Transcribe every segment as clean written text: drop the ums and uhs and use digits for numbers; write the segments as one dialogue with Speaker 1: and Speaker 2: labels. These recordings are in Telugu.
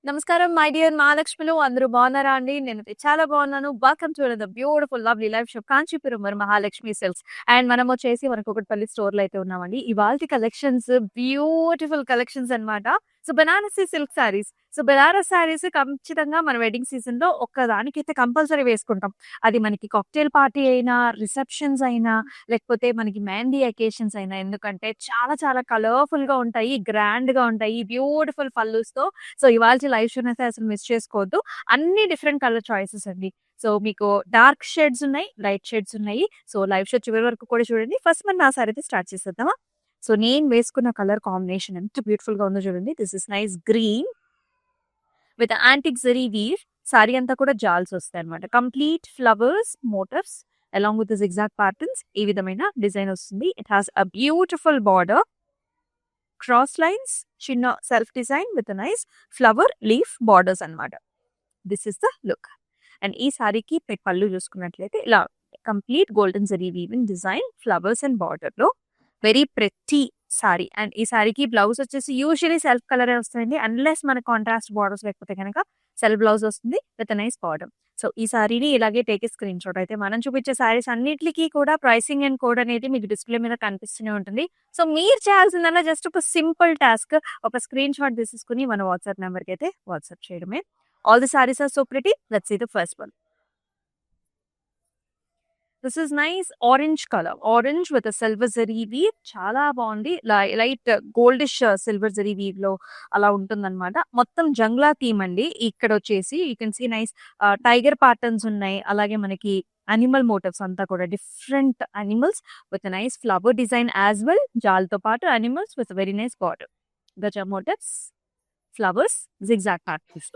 Speaker 1: నమస్కారం మై డియర్ మహాలక్ష్మిలు అందరూ బాగున్నారా అండి? నేనైతే చాలా బాగున్నాను. Welcome to the beautiful lovely life shop Kanchipuram మరి మహాలక్ష్మి సిల్క్స్. అండ్ మనం వచ్చేసి మన కూకట్పల్లి స్టోర్‌లో అయితే ఉన్నామండి. ఇవాల్టి కలెక్షన్స్ బ్యూటిఫుల్ కలెక్షన్స్ అన్నమాట. So Banarasi silk saris. So Banaras saris ఖచ్చితంగా మన వెడ్డింగ్ సీజన్‌లో ఒక్కదానికైతే కంపల్సరీ వేసుకుంటాం. అది మనకి కాక్టైల్ పార్టీ అయినా, రిసెప్షన్స్ అయినా, లేకపోతే మనకి మెహందీ అకేషన్స్ అయినా ఎందుకంటే చాలా చాలా కలర్‌ఫుల్‌గా ఉంటాయి, గ్రాండ్‌గా ఉంటాయి, బ్యూటిఫుల్ పల్లూస్‌తో. సో ఇవాల్టి లైవ్ షోని అయితే అసలు మిస్ చేసుకోవద్దు. అన్ని డిఫరెంట్ కలర్ చాయిసెస్ అండి. సో మీకు డార్క్ షేడ్స్ ఉన్నాయి, లైట్ షేడ్స్ ఉన్నాయి. సో లైవ్ షో చివరి వరకు కూడా చూడండి. ఫస్ట్ మనం నా సారీ అయితే స్టార్ట్ చేసేద్దామా? సో నేను వేసుకున్న కలర్ కాంబినేషన్ ఎంత బ్యూటిఫుల్‌గా ఉందో చూడండి. This is nice green with antique zari weave. Sari అంతా కూడా జాల్స్ వస్తాయన్నమాట. Complete flowers, motifs along with zigzag patterns ఈ విధమైన డిజైన్ వస్తుంది. It has a beautiful border, cross lines, చిన్న self design with nice flower leaf borders అన్నమాట. This is the look. And ఈ సారీకి పళ్ళు చూసుకున్నట్లయితే ఇలా complete golden zari weaving design, flowers and బార్డర్‌లో వెరీ ప్రెట్టి సారీ. అండ్ ఈ సారీకి బ్లౌజ్ వచ్చేసి యూజువల్లీ సెల్ఫ్ కలరే వస్తాయండి. అన్లెస్ మన కాంట్రాస్ట్ బార్డర్స్ లేకపోతే కనుక సెల్ఫ్ బ్లౌజ్ వస్తుంది విత్ నైస్ బార్డర్. సో ఈ సారీని ఇలాగే టేక్ ఏ స్క్రీన్ షాట్. అయితే మనం చూపించే సారీస్ అన్నిటికి కూడా ప్రైసింగ్ అండ్ కోడ్ అనేది మీకు డిస్ప్లే మీద కనిపిస్తూనే ఉంటుంది. సో మీరు చేయాల్సిందల్లా జస్ట్ ఒక సింపుల్ టాస్క్, ఒక స్క్రీన్ షాట్ తీసేసుకుని మన వాట్సాప్ నెంబర్‌కి అయితే వాట్సాప్ చేయడమే. All the saris are so pretty. Let's see the first one. This is nice orange colour. Orange with silver zari weave చాలా బాగుంది. Light goldish silver zari weave లో అలా ఉంటుందన్నమాట. మొత్తం జంగ్లా థీమ్ అండి. ఇక్కడ వచ్చేసి you can see nice tiger patterns ఉన్నాయి. అలాగే మనకి అనిమల్ మోటివ్స్ అంతా కూడా different animals with nice flower design as well. జాల్తో పాటు animals with very nice border. గజ motifs, flowers, zigzag patterns.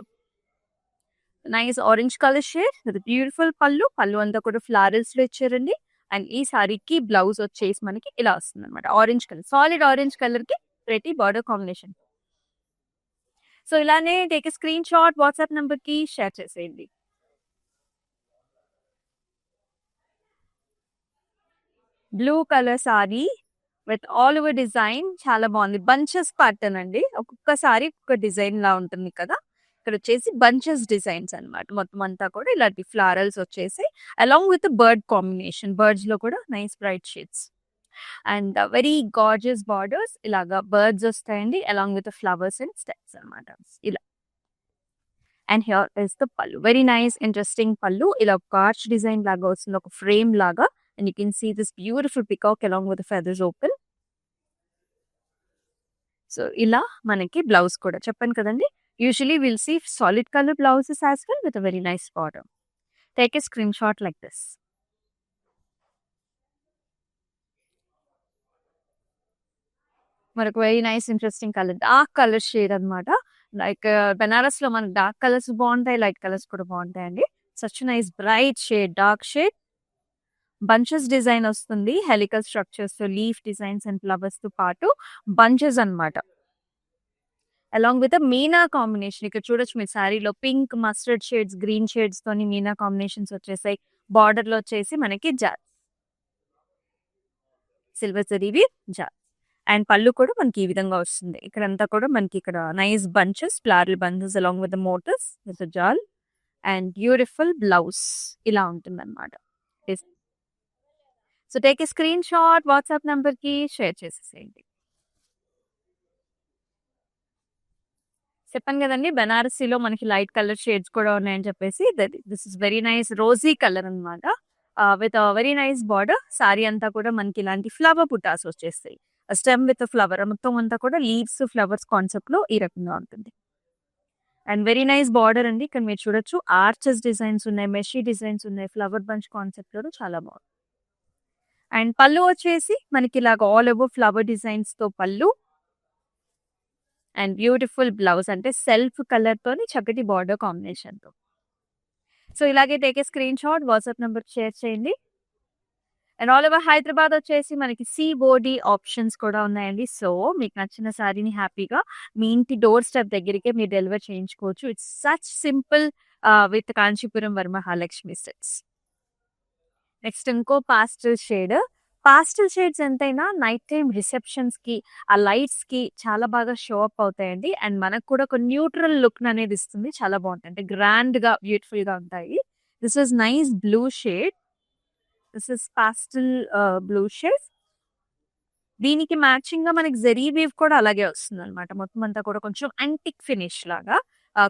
Speaker 1: Nice orange colour shade with beautiful pallu అంతా కూడా ఫ్లారల్స్ లో ఇచ్చారండి. అండ్ ఈ సారీకి బ్లౌజ్ వచ్చేసి మనకి ఇలా వస్తుంది అనమాట. Orange colour, solid orange colour కి ప్రెటీ బార్డర్ కాంబినేషన్. సో ఇలానే take screen shot, WhatsApp number కి షేర్ చేసేయండి. Blue colour sorry with all over design చాలా బాగుంది. బంచెస్ ప్యాటర్న్ అండి. ఒక్కొక్క సారీ ఒక్కొక్క డిజైన్ లా ఉంటుంది కదా. ఇక్కడ వచ్చేసి బంచెస్ డిజైన్స్ అన్నమాట. మొత్తం అంతా కూడా ఇలాంటి ఫ్లారల్స్ వచ్చేసి along with bird combination. Birds లో కూడా nice bright shades and very gorgeous borders. ఇలాగా బర్డ్స్ వస్తాయండి along with flowers and steps అన్నమాట. ఇలా అండ్ హియర్ ఇస్ ద పళ్ళు. వెరీ నైస్ ఇంట్రెస్టింగ్ పళ్ళు. ఇలా ఒక ఆర్చ్ డిజైన్ లాగా వస్తుంది, ఒక ఫ్రేమ్ లాగా. And you can see this beautiful peacock along with feathers open. So ఇలా మనకి బ్లౌజ్ కూడా చెప్పాను కదండి. Usually will see solid colour blouses as well with very nice border. Take a screenshot like this. మనకు very nice interesting colour, dark colour shade అనమాట. లైక్ బెనారస్ లో మనకు డార్క్ కలర్స్ బాగుంటాయి, లైట్ కలర్స్ కూడా బాగుంటాయండి. Such nice bright shade, dark shade. Bunches design వస్తుంది, హెలికల్ స్ట్రక్చర్స్ తో, లీఫ్ డిజైన్స్ అండ్ ఫ్లవర్స్ తో పాటు బంచెస్ అన్నమాట. Along with Meena combination. ఇక్కడ చూడొచ్చు మీ శారీలో pink, mustard shades, green shades తోని మీనా కాంబినేషన్స్ వచ్చేసాయి. బార్డర్ లో వచ్చేసి మనకి సిల్వర్ జరీవి జాల్. అండ్ పళ్ళు కూడా మనకి ఈ విధంగా వస్తుంది. ఇక్కడంతా కూడా మనకి ఇక్కడ nice bunches, floral bunches along with motifs with jaal and beautiful blouse ఇలా ఉంటుంది అనమాట. So take a screen shot, WhatsApp number కి షేర్ చేసేసేయండి. చెప్పాను కదండి బెనారసీలో మనకి లైట్ కలర్ షేడ్స్ కూడా ఉన్నాయని చెప్పేసి. This is very nice rosy colour అనమాట. With very nice border. Sari అంతా కూడా మనకి ఇలాంటి ఫ్లవర్ పుటాస్ వచ్చేస్తాయి. స్టెమ్ విత్ ఫ్లవర్ మొత్తం అంతా కూడా లీవ్స్, ఫ్లవర్స్ కాన్సెప్ట్ లో ఈ రకంగా ఉంటుంది. అండ్ వెరీ నైస్ బార్డర్ అండి. ఇక్కడ మీరు చూడొచ్చు ఆర్చెస్ డిజైన్స్ ఉన్నాయి, మెషీ డిజైన్స్ ఉన్నాయి, ఫ్లవర్ బంచ్ కాన్సెప్ట్ లో చాలా బాగుంది. అండ్ పళ్ళు వచ్చేసి మనకి ఇలాగ ఆల్ ఓవర్ ఫ్లవర్ డిజైన్స్ తో పళ్ళు అండ్ బ్యూటిఫుల్ బ్లౌజ్, అంటే సెల్ఫ్ కలర్ తోని చక్కటి బార్డర్ కాంబినేషన్ తో. సో ఇలాగే take a screen shot, WhatsApp number share చేయండి. అండ్ ఆల్ ఓవర్ హైదరాబాద్ వచ్చేసి మనకి COD ఆప్షన్స్ కూడా ఉన్నాయండి. సో మీకు నచ్చిన సారీని హ్యాపీగా మీ ఇంటి డోర్ స్టెప్ దగ్గరికే మీరు డెలివర్ చేయించుకోవచ్చు. It's such simple with Kanchipuram Varamahalakshmi sets. Next ఇంకో పాస్టల్ షేడ్ పాస్టల్ షేడ్స్ ఎంతైనా నైట్ టైమ్ రిసెప్షన్స్‌కి, ఆ లైట్స్‌కి చాలా బాగా షో అప్ అవుతాయండి. అండ్ మనకు కూడా ఒక న్యూట్రల్ లుక్‌ననేది ఇస్తుంది. చాలా బావుంటాయి. అంటే గ్రాండ్‌గా, బ్యూటిఫుల్‌గా ఉంటాయి. This is nice blue shade. This is pastel blue shade. దీనికి మ్యాచింగ్‌గా మనకి జెరీ వీవ్ కూడా అలాగే వస్తుందనమాట. మొత్తం అంతా కూడా కొంచెం యాంటిక్ ఫినిష్ లాగా.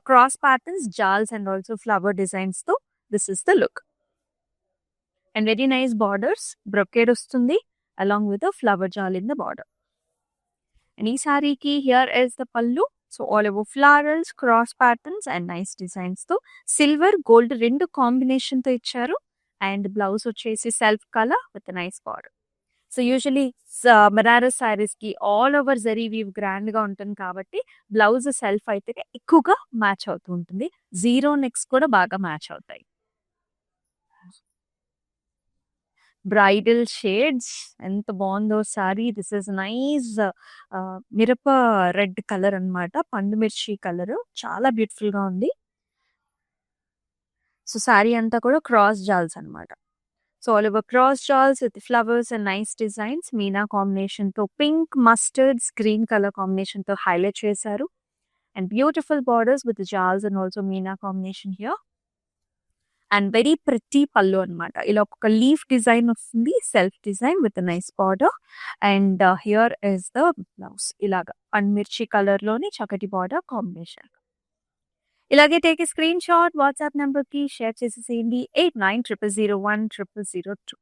Speaker 1: Cross patterns, jaals and also flower డిజైన్స్‌తో this is the look. And very nice borders. Brocade వస్తుంది. Along with a flower jaal in the border. And ఈ సారీకి here is the pallu. So all over florals, cross patterns and nice డిజైన్స్‌తో సిల్వర్, గోల్డ్ 2 కాంబినేషన్‌తో ఇచ్చారు. అండ్ బ్లౌజ్ వచ్చేసి self colour with nice border. So usually Banaras సారీస్‌కి ఆల్ ఓవర్ జరీ వీవ్ గ్రాండ్‌గా ఉంటుంది కాబట్టి బ్లౌజ్ సెల్ఫ్ అయితే ఎక్కువగా మ్యాచ్ అవుతూ ఉంటుంది. జీరో నెక్స్ కూడా బాగా మ్యాచ్ అవుతాయి. బ్రైడల్ షేడ్స్ ఎంత బావుందో సారీ. దిస్ ఈస్ నైస్ మిరప రెడ్ కలర్ అన్నమాట. పండు మిర్చి కలరు. చాలా బ్యూటిఫుల్‌గా ఉంది. సో సారీ అంతా కూడా క్రాస్ జాల్స్ అన్నమాట. So all over cross jaals with flowers and nice designs. మీనా కాంబినేషన్‌తో పింక్, మస్టర్డ్స్, గ్రీన్ కలర్ కాంబినేషన్‌తో హైలైట్ చేశారు. And beautiful borders with jaals and also మీనా combination here. And very pretty pallu అన్నమాట. ఇలా ఒక లీఫ్ డిజైన్ వస్తుంది. Self design with nice border. And here is the blouse. ఇలాగా పండుమిర్చి కలర్‌లోని చక్కటి బార్డర్ కాంబినేషన్. ఇలాగే take a screen shot WhatsApp నంబర్‌కి షేర్ చేసేసేయండి. 8900010002.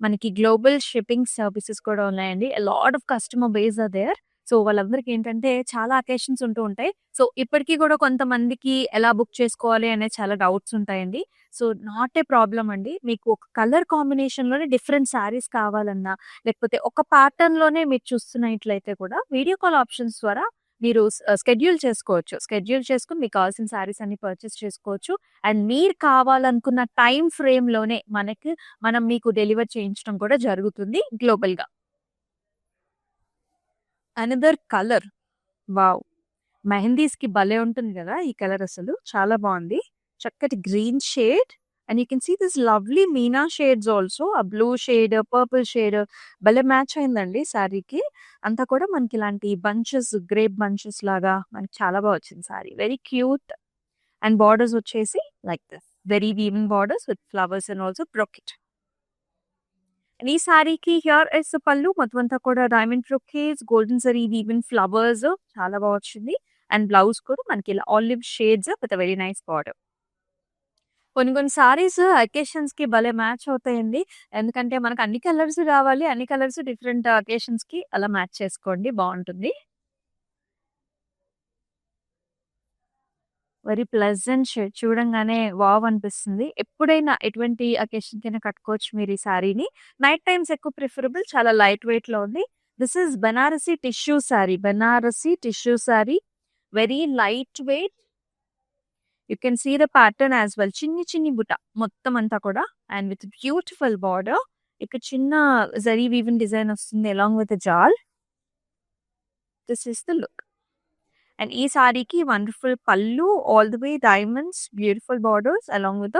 Speaker 1: మనకి గ్లోబల్ షిప్పింగ్ సర్వీసెస్ కూడా ఉన్నాయండి. Lot of customer base are there. So వాళ్ళందరికీ ఏంటంటే చాలా అకేషన్స్ ఉంటూ ఉంటాయి. సో ఇప్పటికి కూడా కొంతమందికి ఎలా బుక్ చేసుకోవాలి అనే చాలా డౌట్స్ ఉంటాయండి. సో నాట్ ఏ ప్రాబ్లమ్ అండి. మీకు ఒక కలర్ కాంబినేషన్‌లోనే డిఫరెంట్ శారీస్ కావాలన్నా, లేకపోతే ఒక ప్యాటర్న్‌లోనే మీరు చూస్తున్నట్లయితే కూడా వీడియో కాల్ ఆప్షన్స్ ద్వారా మీరు స్కెడ్యూల్ చేసుకోవచ్చు. స్కెడ్యూల్ చేసుకొని మీకు కావాల్సిన శారీస్ అన్ని పర్చేస్ చేసుకోవచ్చు. అండ్ మీరు కావాలనుకున్న టైమ్ ఫ్రేమ్‌లోనే మనం మీకు డెలివర్ చేయించడం కూడా జరుగుతుంది గ్లోబల్‌గా. Another colour. వావ్! మెహందీస్‌కి భలే ఉంటుంది గదా! ఈ కలర్ అసలు. చాలా బావుంది. చక్కటి green shade and you can see this lovely మీనా షేడ్స్ ఆల్సో. ఆ బ్లూ షేడ్, పర్పుల్ షేడ్ భలే మ్యాచ్ అయిందండి శారీకి. అంతా కూడా మనకి ఇలాంటి బంచెస్, గ్రేప్ బంచెస్ లాగా మనకి చాలా బా వచ్చింది sari. Very cute. And borders వచ్చేసి like this. Very weaving borders with flowers and also brocade. And ఈ సారీకి హియర్ ఇస్ పళ్ళు. మొత్తం అంతా కూడా diamond brocades, golden zari woven flowers చాలా బా వచ్చింది. అండ్ బ్లౌజ్ కూడా మనకి ఇలా olive shades with very nice border. కొన్ని కొన్ని సారీస్ అకేషన్స్‌కి భలే మ్యాచ్ అవుతాయండి. ఎందుకంటే మనకు అన్ని కలర్స్ కావాలి. అన్ని కలర్స్ డిఫరెంట్ అకేషన్స్‌కి అలా మ్యాచ్ చేసుకోండి బావుంటుంది. Very pleasant shade. చూడంగానే వావ్ అనిపిస్తుంది. ఎప్పుడైనా ఎటువంటి అకేషన్‌కైనా కట్టుకోవచ్చు మీరు ఈ సారీని. నైట్ టైమ్స్ ఎక్కువ ప్రిఫరబుల్. చాలా లైట్ వెయిట్‌లో ఉంది. This is Banarasi tissue sari. Banarasi tissue sari. Very light weight. You can see the pattern as well. చిన్ని చిన్ని బుట్ట మొత్తం అంతా కూడా అండ్ విత్ బ్యూటిఫుల్ బార్డర్. ఇక్కడ చిన్న జరీ వీవెన్ డిజైన్ వస్తుంది along with jaal. This is the look. And ఈ సారీకి wonderful pallu, all the way diamonds, beautiful borders along with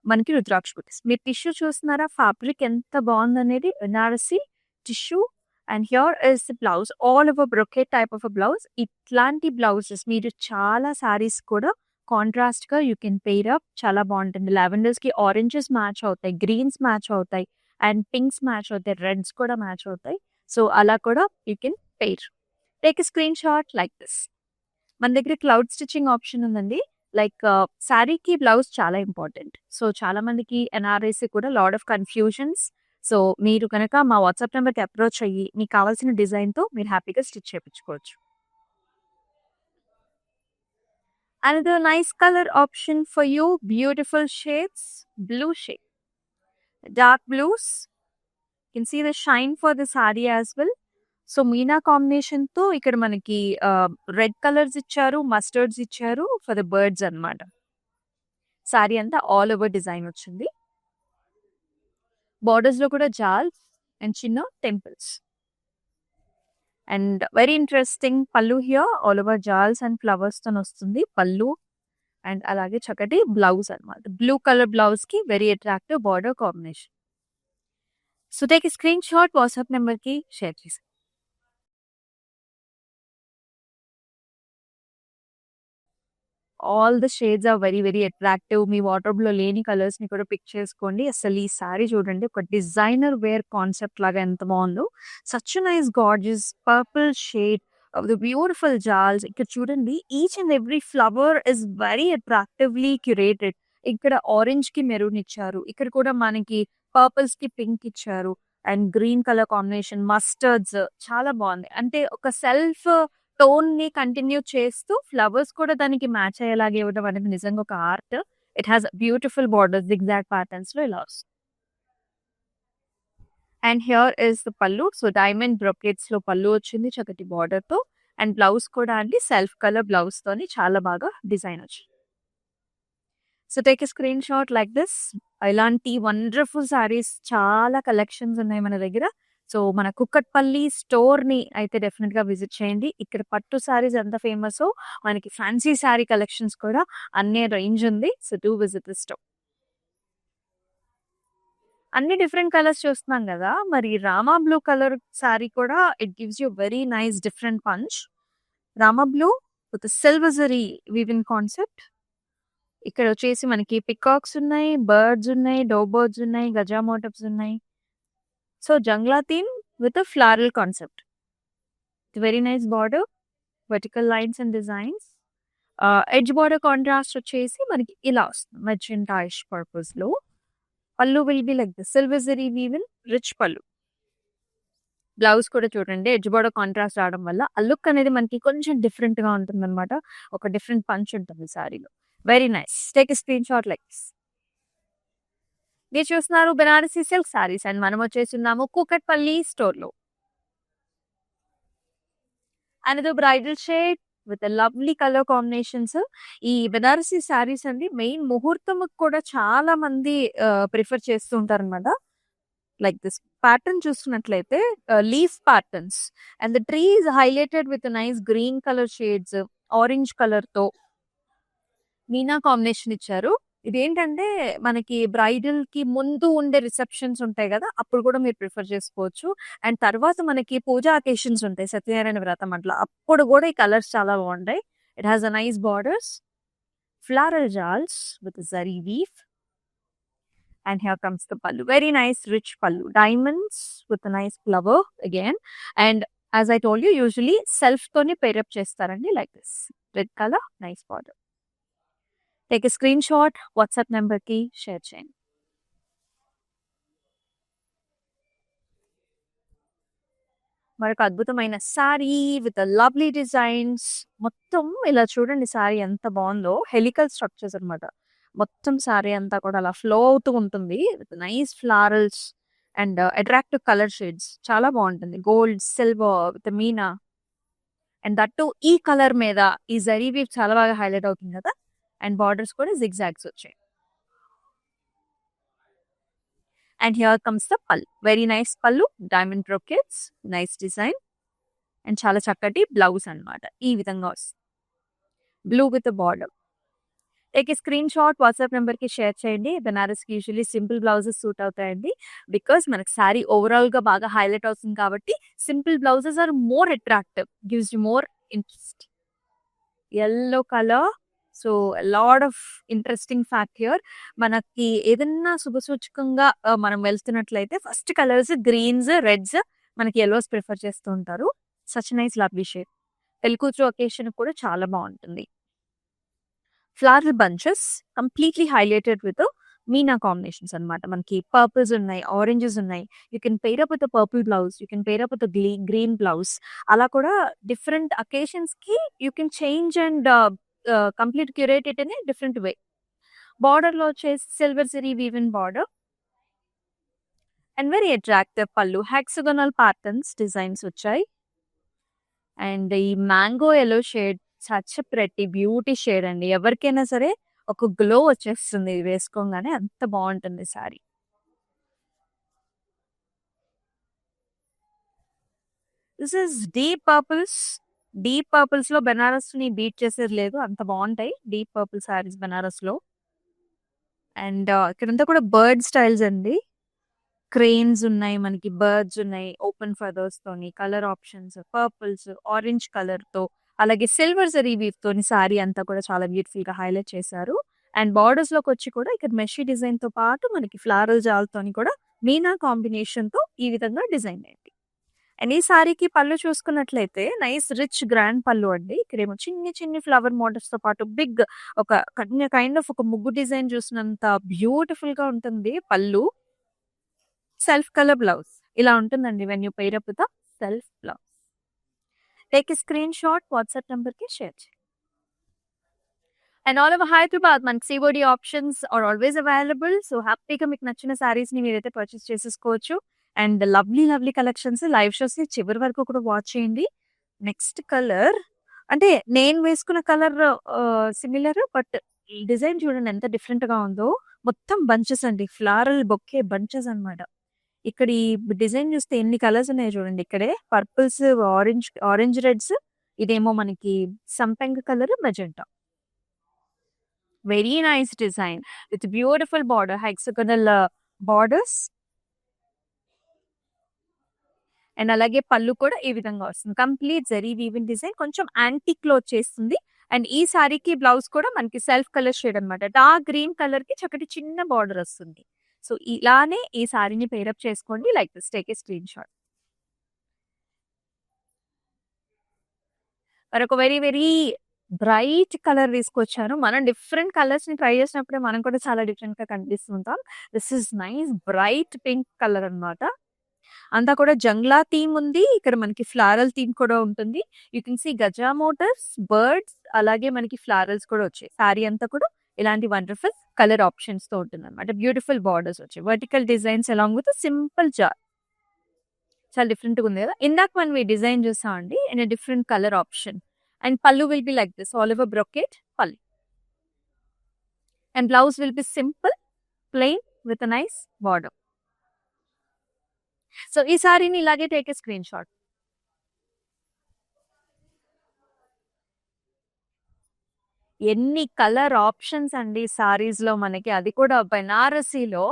Speaker 1: మనకి రుద్రాక్ష బుటీస్. మీరు టిష్యూ చూస్తున్నారా? ఫ్యాబ్రిక్ ఎంత బావుందనేది. Banarasi tissue and here is the blouse. All over brocade type of a blouse. ఇట్లాంటి బ్లౌజెస్ మీరు చాలా సారీస్ కూడా కాంట్రాస్ట్‌గా యూ కెన్ పెయిర్ అప్. చాలా బావుంటుంది. లావెండర్స్‌కి ఆరెంజెస్ మ్యాచ్ అవుతాయి. గ్రీన్స్ మ్యాచ్ అవుతాయి. అండ్ పింక్స్ మ్యాచ్ అవుతాయి. రెడ్స్ కూడా మ్యాచ్ అవుతాయి. సో అలా కూడా you can pair. Take a screen shot like this. మన దగ్గర క్లౌడ్ స్టిచ్చింగ్ ఆప్షన్ ఉందండి. లైక్ శారీకి బ్లౌజ్ చాలా ఇంపార్టెంట్. సో చాలా మందికి ఎన్ఆర్ఐస్ కూడా లాట్ ఆఫ్ కన్‌ఫ్యూజన్స్. సో మీరు గనక మా వాట్సాప్ నంబర్‌కి అప్రోచ్ అయ్యి మీకు కావాల్సిన డిజైన్‌తో మీరు హ్యాపీగా స్టిచ్ చేపించుకోవచ్చు. Another nice colour option for you. Beautiful shades. Blue shade. Dark blues. You can see the shine for the sari as well. So మీనా కాంబినేషన్‌తో ఇక్కడ మనకి రెడ్ కలర్స్ ఇచ్చారు, మస్టర్డ్స్ ఇచ్చారు ఫర్ ద బర్డ్స్ అన్నమాట. సారీ అంతా ఆల్ ఓవర్ డిజైన్ వచ్చింది. బోర్డర్స్‌లో కూడా జాల్స్ అండ్ చిన్న temples. And very interesting pallu here. All over jaals and ఫ్లవర్స్‌తోనొస్తుంది పల్లు. అండ్ అలాగే చక్కటి బ్లౌజ్ అన్నమాట. బ్లూ కలర్ బ్లౌజ్‌కి very attractive border combination. So take a screen shot WhatsApp నెంబర్‌కి షేర్ చేసేయండి. All the shades are very very attractive. మీ వార్డ్‌రోబ్‌లో లేని కలర్స్‌ని కూడా పిక్ చేసుకోండి. అసలు ఈ సారీ చూడండి, ఒక డిజైనర్ వేర్ కాన్సెప్ట్ లాగా ఎంత బావుందో. Such a nice gorgeous purple shade of the beautiful jaals. ఇక్కడ చూడండి, each and every flower is very attractively curated. ఇక్కడ ఆరెంజ్‌కి మెరూన్ ఇచ్చారు. ఇక్కడ కూడా మనకి పర్పుల్స్‌కి పింక్ ఇచ్చారు. And green colour combination, mustards చాలా బావుంది. అంటే ఒక సెల్ఫ్ టోన్‌ని కంటిన్యూ చేస్తూ ఫ్లవర్స్ కూడా దానికి మ్యాచ్ అయ్యేలాగా ఇవ్వడం అనేది నిజంగా ఒక art. It has beautiful borders zigzag ప్యాటర్న్స్‌లో ఇలా వస్తుంది. And here is the pallu. So diamond బ్రొకెట్స్‌లో పల్లు వచ్చింది చక్కటి బోర్డర్‌తో. అండ్ బ్లౌజ్ కూడా అండి సెల్ఫ్ కలర్ బ్లౌజ్‌తోని చాలా బాగా డిజైన్ వచ్చింది. So take a screen shot like this. ఇలాంటి వండర్‌ఫుల్ సారీస్ చాలా కలెక్షన్స్ ఉన్నాయి మన దగ్గర. సో మన కుక్కట్పల్లి స్టోర్‌ని అయితే డెఫినిట్‌గా విజిట్ చేయండి. ఇక్కడ పట్టు సారీస్ ఎంత ఫేమసో మనకి ఫ్యాన్సీ సారీ కలెక్షన్స్ కూడా అన్నే రేంజ్ ఉంది. So do visit the store. అన్ని డిఫరెంట్ కలర్స్ చూస్తున్నాం గదా! మరి రామా బ్లూ కలర్ సారీ కూడా it gives you very nice different punch. Rama blue with silver zari weaving concept. ఇక్కడొచ్చేసి మనకి పికాక్స్ ఉన్నాయి, బర్డ్స్ ఉన్నాయి, డవ్ బర్డ్స్ ఉన్నాయి, గజా మోటివ్స్ ఉన్నాయి. సో జంగ్లా theme with a floral concept. Very nice border, vertical lines and designs. Edge border contrast వచ్చేసి మనకి ఇలా వస్తుంది మెజెంటాయిష్ పర్పస్‌లో. పల్లు will be like this silver zari weaving rich పల్లు. బ్లౌజ్ కూడా చూడండి ఎడ్జ్ బార్డర్ కాంట్రాస్ట్ రావడం వల్ల ఆ లుక్ అనేది మనకి కొంచెం డిఫరెంట్‌గా ఉంటుందన్నమాట. ఒక డిఫరెంట్ పంచ్ ఉంటుంది సారీలో. Very nice. Take a screen shot like this. మీరు చూస్తున్నారు బెనారసి సిల్క్ సారీస్ అండ్ మనం వచ్చేసున్నాము కూకట్పల్లి స్టోర్‌లో. Another bridal shade with lovely colour combinations. ఈ బెనారసి సారీస్ అండి మెయిన్ ముహూర్తంకి కూడా చాలా మంది ప్రిఫర్ చేస్తూ ఉంటారనమాట. లైక్ దిస్ ప్యాటర్న్ చూస్తున్నట్లయితే leaf patterns and the tree is highlighted with nice green colour shades, orange కలర్‌తో మీనా కాంబినేషన్ ఇచ్చారు. ఇదేంటంటే మనకి బ్రైడల్‌కి ముందు ఉండే రిసెప్షన్స్ ఉంటాయి గదా! అప్పుడు కూడా మీరు ప్రిఫర్ చేసుకోవచ్చు. అండ్ తర్వాత మనకి పూజా అకేషన్స్ ఉంటాయి. సత్యనారాయణ వ్రతం అట్లా. అప్పుడు గూడా ఈ కలర్స్ చాలా బావుంటాయి. It has a nice borders, floral jaals with zari weave. And here comes the pallu. Very nice rich pallu. Diamonds with a nice flower again. And as I told you, usually self toni pair up chestarandi like this. Red color, nice border. Take a screenshot, WhatsApp number ki share చేయండి. మరొక అద్భుతమైన సారీ విత్ లవ్లీ డిజైన్స్. మొత్తం ఇలా చూడండి సారీ ఎంత బావుందో. హెలికల్ స్ట్రక్చర్స్ అన్నమాట. మొత్తం సారీ అంతా కూడా అలా ఫ్లో అవుతూ ఉంటుంది. With nice florals and attractive colour shades. చాలా బావుంటుంది. Gold, silver with Meena and that two ఈ కలర్ మీద ఈ జరీ వీవ్ చాలా బాగా హైలైట్ అవుతుంది కదా! అండ్ బార్డర్స్ కూడా జిగ్‌జాగ్స్ వచ్చాయి. అండ్ హియర్ కమ్స్ ద పల్లు. వెరీ నైస్ పల్లు. Diamond brocades, nice design and చాలా చక్కటి బ్లౌజ్ అన్నమాట. ఈ విధంగా వస్తుంది. Blue with border. Take a screen shot WhatsApp నెంబర్‌కి షేర్ చేయండి. బెనారస్‌కి యూజువల్లీ సింపుల్ బ్లౌజెస్ సూట్ అవుతాయండి. బికాజ్ మనకి సారీ ఓవరాల్‌గా బాగా హైలైట్ అవుతుంది కాబట్టి simple blouses are more attractive. Gives you more interest. Yellow colour. So lot of interesting fact here. మనకి ఏదన్నా శుభసూచకంగా మనం వెళ్తున్నట్లయితే ఫస్ట్ కలర్స్ గ్రీన్స్, రెడ్స్, మనకి యెల్లోస్ ప్రిఫర్ చేస్తూ ఉంటారు. Such nice lovely shade. పెళ్లికూతురు ఒకేషన్ కూడా చాలా బావుంటుంది. Floral bunches completely highlighted with meena combinations అన్నమాట. మనకి పర్పుల్స్ ఉన్నాయి, ఆరెంజెస్ ఉన్నాయి. You can pair up with purple blouse, you can pair up with green blouse. అలా కూడా డిఫరెంట్ అకేషన్స్‌కి you can change and complete curate it in a different way. బార్డర్‌లో వచ్చేసి silver zari woven border and very attractive pallu. Hexagonal patterns designs వచ్చాయి. అండ్ ఈ mango yellow shade such pretty beauty shade అండి. ఎవరికైనా సరే ఒక గ్లో వచ్చేస్తుంది ఇది వేసుకోగానే. అంత బావుంటుంది sari. This is deep purples. Deep పర్పుల్స్‌లో బెనారస్‌ని బీట్ చేసేది లేదు. అంత బావుంటాయి డీప్ పర్పుల్ సారీస్ బెనారస్‌లో. అండ్ ఇక్కడంతా కూడా బర్డ్ స్టైల్స్ అండి. క్రేన్స్ ఉన్నాయి, మనకి బర్డ్స్ ఉన్నాయి, ఓపెన్ ఫెదర్స్ తోని, colour options, purples, orange colour తో, అలాగే సిల్వర్ జరీ వీవ్ తోని సారీ అంతా కూడా చాలా బ్యూటిఫుల్ గా హైలైట్ చేశారు. అండ్ బార్డర్స్ లోకి వచ్చి కూడా ఇక్కడ మెషీ డిజైన్ తో పాటు మనకి ఫ్లారల్ జాల్తోని కూడా మీనా కాంబినేషన్ తో ఈ విధంగా డిజైన్ అయింది. అండ్ ఈ సారీకి పళ్ళు చూసుకున్నట్లయితే నైస్ రిచ్ గ్రాండ్ పళ్ళు అండి. ఇక్కడేమో చిన్ని చిన్ని ఫ్లవర్ మోటివ్స్ తో పాటు బిగ్ ఒక కైండ్ ఆఫ్ ఒక ముగ్గు డిజైన్ చూసినంత బ్యూటిఫుల్ గా ఉంటుంది పళ్ళు. సెల్ఫ్ కలర్ బ్లౌజ్ ఇలా ఉంటుందండి. When you pair up with self blouse. Take a screen shot, WhatsApp number కి షేర్ చేయండి. అండ్ ఆల్ ఓవర్ హైదరాబాద్ మనకి COD options are always available. So హ్యాపీగా మీకు నచ్చిన సారీస్ ని మీరైతే పర్చేస్ చేసేసుకోవచ్చు. And lovely lovely collections live shows ని చివరి వరకు కూడా వాచ్ చేయండి. నెక్స్ట్ కలర్ అంటే నేను వేసుకున్న కలర్ సిమిలర్, బట్ డిజైన్ చూడండి ఎంత డిఫరెంట్ గా ఉందో. మొత్తం బంచెస్ అండి, ఫ్లారల్ బొకే బంచెస్ అన్నమాట. ఇక్కడ ఈ డిజైన్ చూస్తే ఎన్ని కలర్స్ ఉన్నాయో చూడండి. ఇక్కడే పర్పుల్స్, ఆరెంజ్ రెడ్స్, ఇదేమో మనకి సంపెంగ colour, magenta. Very nice design with beautiful border, hexagonal borders. And అలాగే పళ్ళు కూడా ఈ విధంగా వస్తుంది. కంప్లీట్ జరీ వీవింగ్ డిజైన్, కొంచెం యాంటిక్ లో వచ్చేస్తుంది. అండ్ ఈ సారీకి బ్లౌజ్ కూడా మనకి సెల్ఫ్ కలర్ షేడ్ అన్నమాట. డార్క్ గ్రీన్ కలర్ కి చక్కటి చిన్న బార్డర్ వస్తుంది. సో ఇలానే ఈ సారీని పేరప్ చేసుకోండి. Like this, take a screenshot. మరొక వెరీ వెరీ బ్రైట్ కలర్ తీసుకొచ్చాను. మనం డిఫరెంట్ కలర్స్ ని ట్రై చేసినప్పుడే మనం కూడా చాలా డిఫరెంట్ గా కనిపిస్తుంటాం. This is nice bright pink colour అన్నమాట. అంతా కూడా జంగ్లా థీమ్ ఉంది. ఇక్కడ మనకి ఫ్లారల్ థీమ్ కూడా ఉంటుంది. యూ కెన్ సీ గజా మోటివ్స్, బర్డ్స్, అలాగే మనకి ఫ్లారల్స్ కూడా వచ్చాయి. సారీ అంతా కూడా ఇలాంటి వండర్ఫుల్ కలర్ ఆప్షన్స్ తో ఉంటుంది అనమాట. బ్యూటిఫుల్ బార్డర్స్ వచ్చాయి, vertical designs along with simple jaal. చాలా డిఫరెంట్ గా ఉంది కదా. ఇందాక మనం ఈ డిజైన్ చూసామండి in different colour option. And pallu will be like this, all over brocade pallu. And blouse will be simple plain with nice border. So ఈ సారీని ఇలాగే టేక్ ఏ స్క్రీన్ షాట్. ఎన్ని కలర్ ఆప్షన్స్ అండి సారీస్ లో మనకి, అది కూడా బెనారసీలో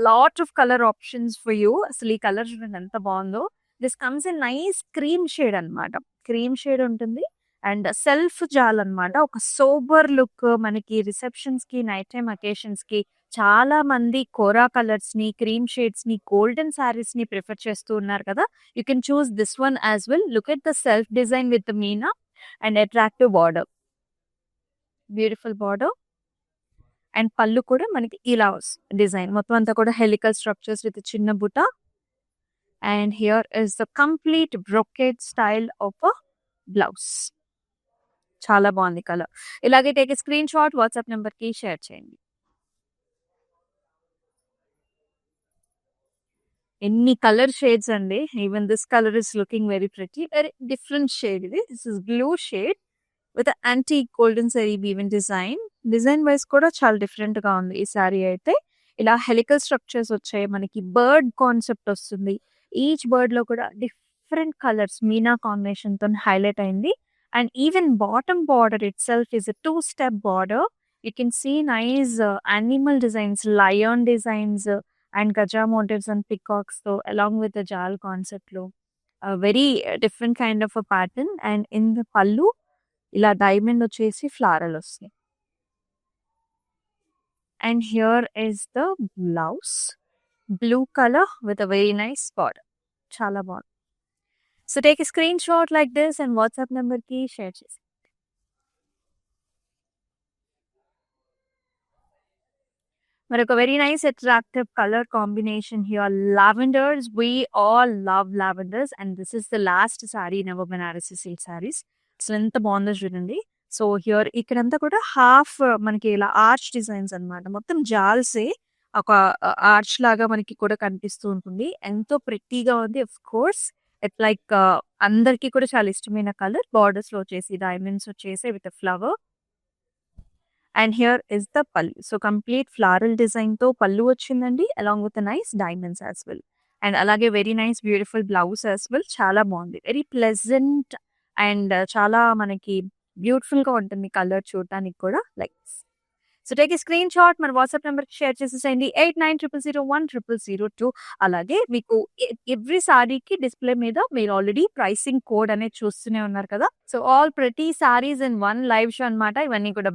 Speaker 1: lot of colour options for you. అసలు ఈ కలర్ చూడండి ఎంత బాగుందో. This comes in nice cream shade అన్నమాట. క్రీమ్ షేడ్ ఉంటుంది అండ్ సెల్ఫ్ జాల్ అన్నమాట. ఒక సోబర్ లుక్ మనకి రిసెప్షన్స్ కి, నైట్ టైమ్ అకేషన్స్ కి చాలా మంది కోరా కలర్స్ ని, క్రీమ్ షేడ్స్ ని, గోల్డెన్ సారీస్ ని ప్రిఫర్ చేస్తూ ఉన్నారు కదా. You can choose this one as well. Look at the self design with Meena and attractive border, beautiful border. And పళ్ళు కూడా మనకి ఇలా వస్తుంది డిజైన్. మొత్తం అంతా కూడా హెలికల్ స్ట్రక్చర్స్ విత్ చిన్న బుట్ట. And here is the complete brocade style of blouse. చాలా బాగుంది కలర్. ఇలాగే take screen shot, WhatsApp number కి షేర్ చేయండి. ఎన్ని కలర్ షేడ్స్ అండి. Even this colour is looking very pretty, very different shade. ఇది this is blue shade with anti golden zari woven design. Design wise కూడా చాలా డిఫరెంట్ గా ఉంది ఈ సారీ అయితే. ఇలా హెలికల్ స్ట్రక్చర్స్ వచ్చాయి, మనకి బర్డ్ కాన్సెప్ట్ వస్తుంది. ఈచ్ బర్డ్ లో కూడా డిఫరెంట్ కలర్స్ మీనా కాంబినేషన్ తో హైలైట్ అయింది. And even bottom border itself is 2-step border. You can see nice animal designs, lion designs and గజా మోటివ్స్ అండ్ పికాక్స్ తో along with the jaal concept లో very different kind of a pattern. And in the పళ్ళు ఇలా డైమండ్ వచ్చేసి ఫ్లారల్ వస్తుంది. And here is the blouse, blue colour with a very nice border. చాలా బాగుంది. So take a screen shot like this and WhatsApp number కి షేర్ చేసి. మరొక very nice attractive colour combination here, lavenders. We all love lavenders and this is the last sorry in our Banarasi silk saris. అసలు ఎంత బాగుందో చూడండి. సో హియర్ ఇక్కడంతా కూడా హాఫ్ మనకి ఇలా ఆర్చ్ డిజైన్స్ అన్నమాట. మొత్తం జాల్సే ఒక ఆర్చ్ లాగా మనకి కూడా కనిపిస్తూ ఉంటుంది. ఎంతో ప్రిట్టీగా ఉంది. ఆఫ్ కోర్స్ ఇట్ లైక్ అందరికి కూడా చాలా ఇష్టమైన కలర్. బార్డర్స్ లో వచ్చేసి డైమండ్స్ వచ్చేసి with flower. And here is the pallu. So complete floral design తో పల్లు వచ్చిందండి, along with nice diamonds as well. And అలాగే very nice beautiful blouse as well. చాలా బాగుంది, వెరీ ప్లెజెంట్ అండ్ చాలా మనకి బ్యూటిఫుల్ గా ఉంటుంది కలర్ చూడటానికి కూడా like. So so take a screen shot మన వాట్సాప్ నెంబర్ షేర్ చేసేసేయండి 8900010002. అలాగే మీకు ఎవ్రీ సారీకి డిస్ప్లే మీద మీరు ఆల్రెడీ ప్రైసింగ్ కోడ్ అనేది చూస్తూనే ఉన్నారు కదా. సో ఆల్ ప్రతి saris in one live show అన్నమాట. ఇవన్నీ కూడా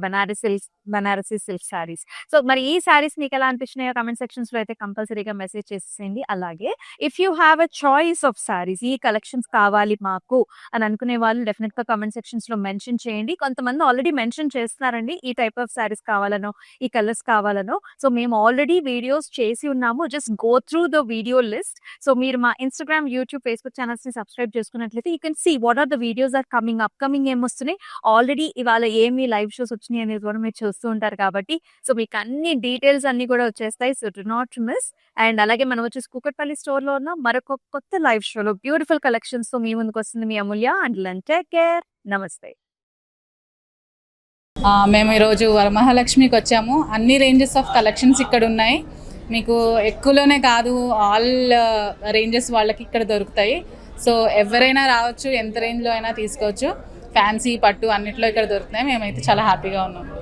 Speaker 1: బనారసి సిల్క్ సారీస్. సో మరి ఈ సారీస్ మీకు ఎలా అనిపించినాయో కమెంట్ సెక్షన్స్ లో అయితే కంపల్సరీగా మెసేజ్ చేసేయండి. అలాగే if you have a choice of saris, ఈ కలెక్షన్స్ కావాలి మాకు అని అనుకునే వాళ్ళు డెఫినెట్ గా కమెంట్ సెక్షన్స్ లో మెన్షన్ చేయండి. కొంతమంది ఆల్రెడీ మెన్షన్ చేస్తున్నారండి ఈ టైప్ ఆఫ్ సారీస్ కావాలనో, ఈ కలర్స్ కావాలనో. సో మేము ఆల్రెడీ వీడియోస్ చేసి ఉన్నాము. Just go through the video list. So మీరు మా ఇన్స్టాగ్రామ్, యూట్యూబ్, ఫేస్బుక్ ఛానల్స్ ని సబ్స్క్రైబ్ చేసుకున్నట్లయితే you can see what are the videos are coming, upcoming ఏం వస్తున్నాయి, ఆల్రెడీ ఇవాళ ఏమి లైవ్ షోస్ వచ్చినాయి అనేది కూడా మీరు చూస్తూ ఉంటారు కాబట్టి సో మీకు అన్ని డీటెయిల్స్ అన్ని కూడా వచ్చేస్తాయి. So do not miss. And అలాగే మనం వచ్చేసి కూకట్పల్లి స్టోర్ లో ఉన్న మరొక కొత్త లైవ్ షోలో బ్యూటిఫుల్ కలెక్షన్స్ తో మీ ముందుకు వస్తుంది మీ అమూల్య. And take care. నమస్తే.
Speaker 2: మేము ఈరోజు వరమహాలక్ష్మికి వచ్చాము. అన్ని రేంజెస్ ఆఫ్ కలెక్షన్స్ ఇక్కడ ఉన్నాయి. మీకు ఎక్కువలోనే కాదు, ఆల్ రేంజెస్ వాళ్ళకి ఇక్కడ దొరుకుతాయి. సో ఎవరైనా రావచ్చు, ఎంత రేంజ్లో అయినా తీసుకోవచ్చు. ఫ్యాన్సీ, పట్టు అన్నిట్లో ఇక్కడ దొరుకుతాయి. మేమైతే చాలా హ్యాపీగా ఉన్నాము.